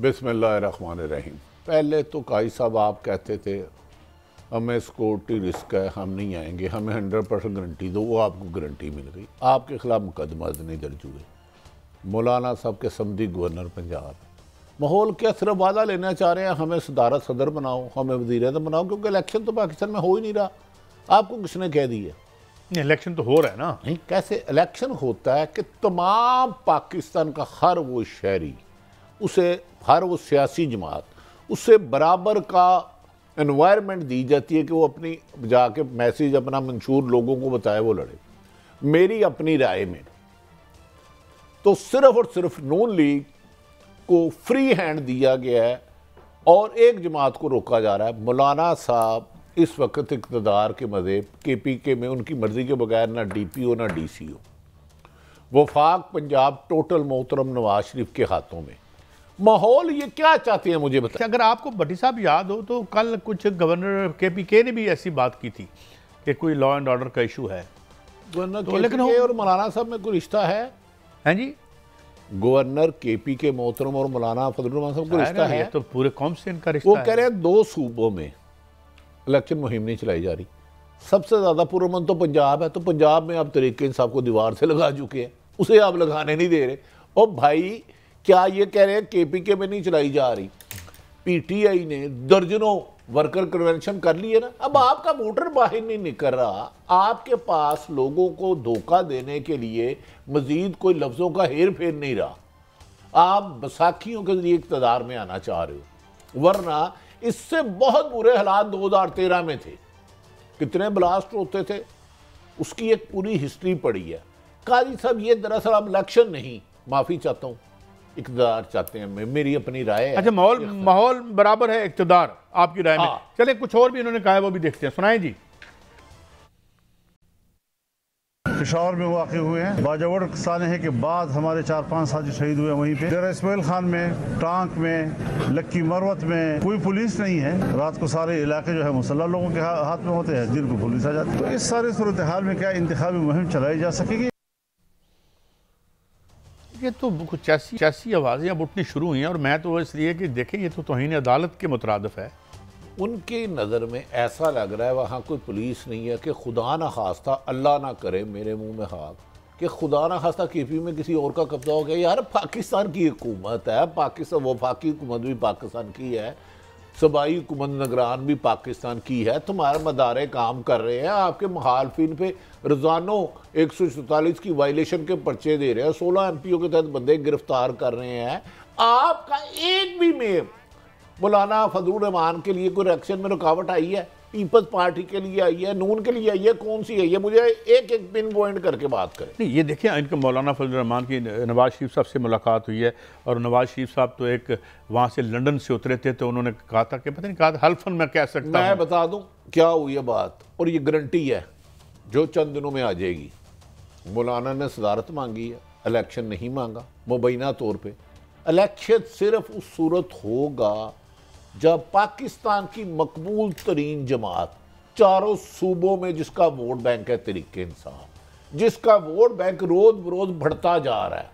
बिस्मिल्लाहिर्रहमानिर्रहीम। पहले तो काई साहब आप कहते थे हमें सिक्योरिटी रिस्क है, हम नहीं आएंगे, हमें 100% गारंटी दो, वो आपको गारंटी मिल गई, आपके खिलाफ मुकदमा नहीं दर्ज हुए। मौलाना साहब के समधी गवर्नर पंजाब माहौल क्या सिर्फ वादा लेना चाह रहे हैं, हमें सदारत सदर बनाओ, हमें वज़ीर आज़म बनाओ, क्योंकि इलेक्शन तो पाकिस्तान में हो ही नहीं रहा। आपको किसने कह दिया? इलेक्शन तो हो रहा है ना। नहीं, कैसे इलेक्शन होता है कि तमाम पाकिस्तान का हर वो शहरी, उसे हर वो सियासी जमात, उससे बराबर का एनवायरनमेंट दी जाती है कि वो अपनी जाके मैसेज अपना मंशूर लोगों को बताए, वो लड़े। मेरी अपनी राय में तो सिर्फ और सिर्फ नून लीग को फ्री हैंड दिया गया है और एक जमात को रोका जा रहा है। मौलाना साहब इस वक्त इक़्तिदार के मज़े KPK में उनकी मर्ज़ी के बगैर ना DPO ना DCO, वफाक पंजाब टोटल मोहतरम नवाज शरीफ के हाथों में। माहौल ये क्या चाहते हैं मुझे बताएं। अगर आपको भट्टी साहब याद हो तो कल कुछ गवर्नर KPK ने भी ऐसी बात की थी कि कोई लॉ एंड ऑर्डर का इशू है। गवर्नर तो KPK और मौलाना साहब में कोई रिश्ता है? हैं जी, गवर्नर KPK मोहतरम और मौलाना फजलुर रहमान साहब को रिश्ता है? तो पूरे कौम से इनका रिश्ता वो है। कह रहे हैं 2 सूबों में इलेक्शन मुहिम नहीं चलाई जा रही। सबसे ज़्यादा पुरअमन तो पंजाब है, तो पंजाब में आप तरीके इंसाफ को दीवार से लगा चुके हैं, उसे आप लगाने नहीं दे रहे। और भाई क्या ये कह रहे हैं KPK में नहीं चलाई जा रही? PTI ने दर्जनों वर्कर कन्वेंशन कर लिए ना। अब आपका वोटर बाहर नहीं निकल रहा, आपके पास लोगों को धोखा देने के लिए मजीद कोई लफ्ज़ों का हेर फेर नहीं रहा। आप बैसाखियों के जरिए इक़्तिदार में आना चाह रहे हो, वरना इससे बहुत बुरे हालात 2013 में थे। कितने ब्लास्ट होते थे, उसकी एक पूरी हिस्ट्री पड़ी है। काजी साहब ये दरअसल अब इलेक्शन नहीं, माफ़ी चाहता हूँ, इक़्तिदार चाहते हैं, मेरी अपनी राय है। अच्छा, माहौल बराबर है इक़्तिदार आपकी राय में। चले कुछ और भी इन्होंने कहा है, वो भी देखते हैं, सुनाएं जी। पेशावर में वाक़ हुए हैं। बाजावर सानहे के बाद हमारे 4-5 साथी शहीद हुए वहीं पे। डेरा इस्माइल खान में, टांक में, लक्की मरवत में कोई पुलिस नहीं है। रात को सारे इलाके जो है मुसल्लह लोगों के हाथ में होते हैं, जिनको पुलिस आ जाती है। तो इस सारे सूरत हाल में क्या इंतखाबी मुहिम चलाई जा सकेगी? ये तो कुछ ऐसी आवाज़ें अब उठनी शुरू हुई हैं, और मैं तो इसलिए कि देखें ये तो तौहीन अदालत के मुतरादिफ है। उनकी नज़र में ऐसा लग रहा है वहाँ कोई पुलिस नहीं है कि खुदा ना खास्ता, अल्लाह ना करे मेरे मुंह में हाथ, कि खुदा ना खास्ता KP में किसी और का कब्जा हो गया। यार पाकिस्तान की हुकूमत है, पाकिस्तान वफाकी हुकूमत भी पाकिस्तान की है, सूबाई हुकूमत निगरान भी पाकिस्तान की है। तुम्हारे मदारे काम कर रहे हैं, आपके मुखालफिन पे रोज़ानों 144 की वायलेशन के पर्चे दे रहे हैं, 16 MPO के तहत बंदे गिरफ्तार कर रहे हैं। आपका एक भी में मौलाना फजलुर रहमान के लिए कोई इलेक्शन में रुकावट आई है? पीपल्स पार्टी के लिए आई है, नून के लिए आई है, कौन सी है? ये मुझे एक एक पिन पॉइंट करके बात करें। नहीं, ये देखिए, इनका मौलाना फजलुर रहमान की नवाज शरीफ साहब से मुलाकात हुई है, और नवाज शरीफ साहब तो एक वहाँ से लंदन से उतरे थे, तो उन्होंने कहा था कि पता नहीं, कहा था हल्फन मैं कह सकता हूँ। मैं बता दूँ क्या हुई है बात, और ये गारंटी है जो चंद दिनों में आ जाएगी। मौलाना ने सदारत मांगी है, इलेक्शन नहीं मांगा मुबैना तौर पर। इलेक्शन सिर्फ उस सूरत होगा जब पाकिस्तान की मकबूल तरीन जमात चारों सूबों में, जिसका वोट बैंक है तरीके इंसाफ, जिसका वोट बैंक रोज बरोज बढ़ता जा रहा है,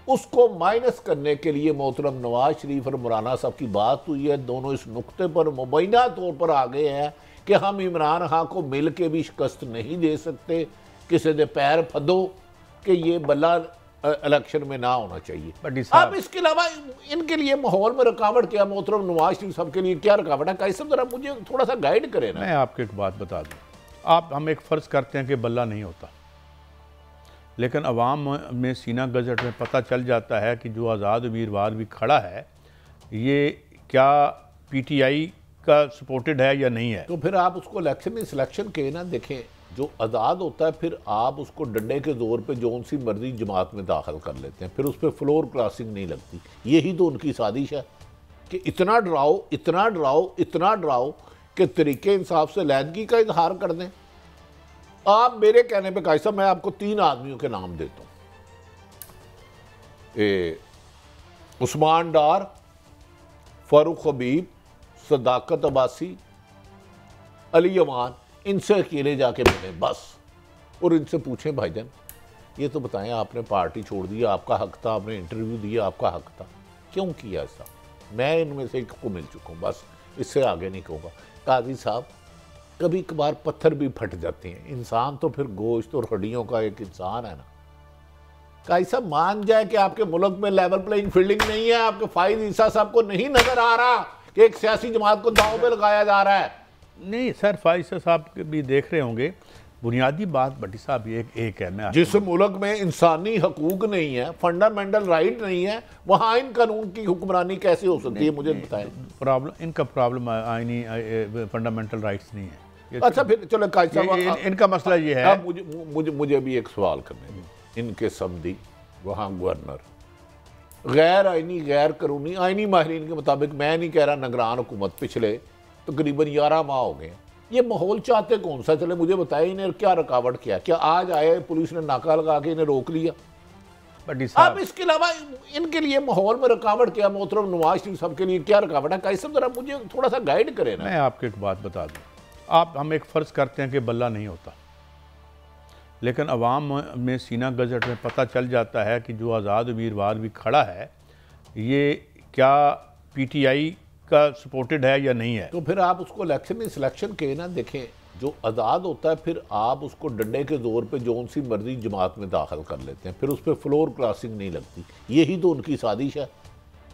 उसको माइनस करने के लिए मोहतरम नवाज शरीफ और मौलाना साहब की बात हुई है। दोनों इस नुक्ते पर मुबैना तौर पर आ गए हैं कि हम इमरान खान को मिल के भी शिकस्त नहीं दे सकते, किसी दे पैर फदो कि ये बल्ला इलेक्शन में ना होना चाहिए। अब इसके अलावा इनके लिए माहौल में रुकावट क्या? मोहतरम नवाज शरीफ साहब के लिए क्या रुकावट है? कैसे जरा मुझे थोड़ा सा गाइड करें ना। मैं आपको एक बात बता दूं, हम एक फ़र्ज़ करते हैं कि बल्ला नहीं होता, लेकिन अवाम में सीना गजट में पता चल जाता है कि जो आज़ाद उम्मीदवार भी खड़ा है, ये क्या PTI का सपोर्टेड है या नहीं है। तो फिर आप उसको इलेक्शन में सिलेक्शन के ना देखें, जो आज़ाद होता है फिर आप उसको डंडे के जोर पे जो सी मर्जी जमात में दाखिल कर लेते हैं, फिर उस पर फ्लोर क्रॉसिंग नहीं लगती। यही तो उनकी साजिश है कि इतना डराओ, इतना डराओ, इतना डराओ कि तरीके इंसाफ से लैदगी का इजहार कर दें। आप मेरे कहने पे कायसा मैं आपको 3 आदमियों के नाम देता हूँ, उस्मान डार, फारूक हबीब, सदाकत अब्बासी, अली अमान। इनसे अकेले जाके मिले बस, और इनसे पूछें भाईजान ये तो बताएं, आपने पार्टी छोड़ दी, आपका हक था, आपने इंटरव्यू दिया, आपका हक था, क्यों किया ऐसा? मैं इनमें से एक को मिल चुका हूँ, बस इससे आगे नहीं कहूँगा। काजी साहब, कभी कभार पत्थर भी फट जाते हैं, इंसान तो फिर गोश्त और हड्डियों का एक इंसान है ना। काजी साहब मान जाए कि आपके मुल्क में लेवल प्लेइंग फील्डिंग नहीं है, आपके फाइज ईसा साहब को नहीं नजर आ रहा कि एक सियासी जमात को दांव पे लगाया जा रहा है। नहीं सर, फाइज साहब भी देख रहे होंगे। बुनियादी बात भट्टी साहब एक है, मैं जिस मुल्क में इंसानी हकूक नहीं है, फंडामेंटल राइट नहीं है, वहां इन कानून की हुक्मरानी कैसे हो सकती है? मुझे बताएं। इनका प्रॉब्लम आईनी फंडामेंटल राइट्स नहीं है। अच्छा फिर चलो काजी साहब, इनका मसला ये है। अब मुझे भी एक सवाल करने दें। इनके समधी वहाँ गवर्नर गैर आइनी गैर कानूनी, आइनी माहिरीन के मुताबिक, मैं नहीं कह रहा निगरान हुकूमत, पिछले तकरीबन 11 माह हो गए। ये माहौल चाहते कौन सा? चले मुझे बताएं, इन्हें क्या रुकावट किया? क्या आज आए पुलिस ने नाका लगा के इन्हें रोक लिया? अब इसके अलावा इनके लिए माहौल में रुकावट क्या? मोहतरम नवाज शरीफ साहब के लिए क्या रुकावट है? कैसे जरा मुझे थोड़ा सा गाइड करें ना। मैं आपको एक बात बता दूं, हम एक फ़र्ज़ करते हैं कि बल्ला नहीं होता, लेकिन अवाम में सीना गज़ट में पता चल जाता है कि जो आज़ाद उम्मीदवार भी खड़ा है, ये क्या PTI का सपोर्टेड है या नहीं है। तो फिर आप उसको इलेक्शन में सिलेक्शन के ना देखें, जो आज़ाद होता है फिर आप उसको डंडे के जोर पे जौन सी मर्जी जमात में दाखिल कर लेते हैं, फिर उस पर फ्लोर क्रॉसिंग नहीं लगती। यही तो उनकी साजिश है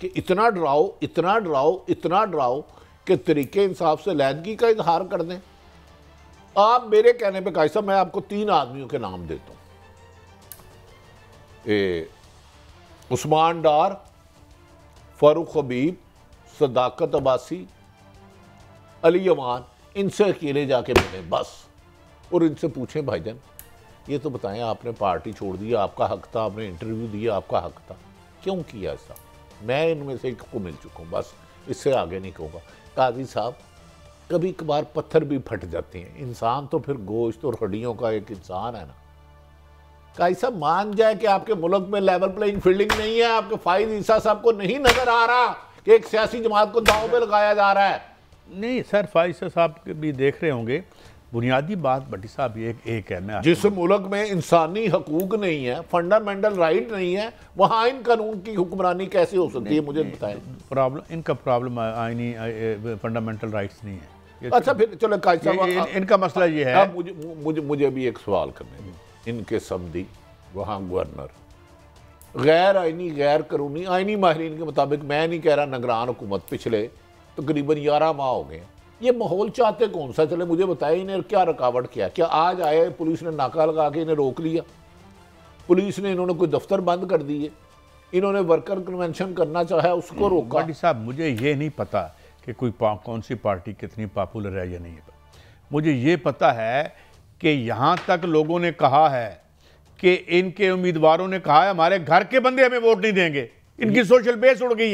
कि इतना डराओ, इतना डराओ, इतना डराओ कि तरीके इंसाफ से अलहदगी का इजहार कर दें। आप मेरे कहने पे काजी साहब, मैं आपको 3 आदमियों के नाम देता हूँ। उस्मान डार, फारूक हबीब, सदाकत अब्बासी, अली अमान, इनसे अकेले जाके मिले बस, और इनसे पूछें भाईजान ये तो बताएं, आपने पार्टी छोड़ दी, आपका हक था, आपने इंटरव्यू दिया, आपका हक था, क्यों किया ऐसा? मैं इनमें से एक को मिल चुका हूँ, बस इससे आगे नहीं कहूँगा। काजी साहब, कभी कभार पत्थर भी फट जाते हैं, इंसान तो फिर गोश्त और हड्डियों का एक इंसान है ना। काजी साहब मान जाए कि आपके मुल्क में लेवल प्लेइंग फील्डिंग नहीं है, आपके फाइज ईसा साहब को नहीं नजर आ रहा कि एक सियासी जमात को दांव पे लगाया जा रहा है। नहीं सर, फाइज साहब भी देख रहे होंगे। बुनियादी बात भट्टी साहब एक है, मैं जिस मुल्क में इंसानी हकूक नहीं है, फंडामेंटल राइट नहीं है, वहां इन कानून की हुक्मरानी कैसे हो सकती है? मुझे बताएं। इनका प्रॉब्लम आईनी फंडामेंटल राइट्स नहीं है। अच्छा फिर चलो काजी साहब, इनका मसला ये है। अब मुझे भी एक सवाल करने दें। इनके समधी वहाँ गवर्नर गैर आइनी गैर कानूनी, आइनी माहिरीन के मुताबिक, मैं नहीं कह रहा निगरान हुकूमत, पिछले तकरीबन 11 माह हो गए। ये माहौल चाहते कौन सा? चले मुझे बताएं, इन्हें क्या रुकावट किया? क्या आज आए पुलिस ने नाका लगा के इन्हें रोक लिया? पुलिस ने, इन्होंने कोई दफ्तर बंद कर दिए, इन्होंने वर्कर कन्वेंशन करना चाहा, उसको रोका। भट्टी साहब, मुझे ये नहीं पता कि कौन सी पार्टी कितनी पॉपुलर है या नहीं है। मुझे ये पता है कि यहाँ तक लोगों ने कहा है कि इनके उम्मीदवारों ने कहा है हमारे घर के बंदे हमें वोट नहीं देंगे। इनकी सोशल बेस उड़ गई है।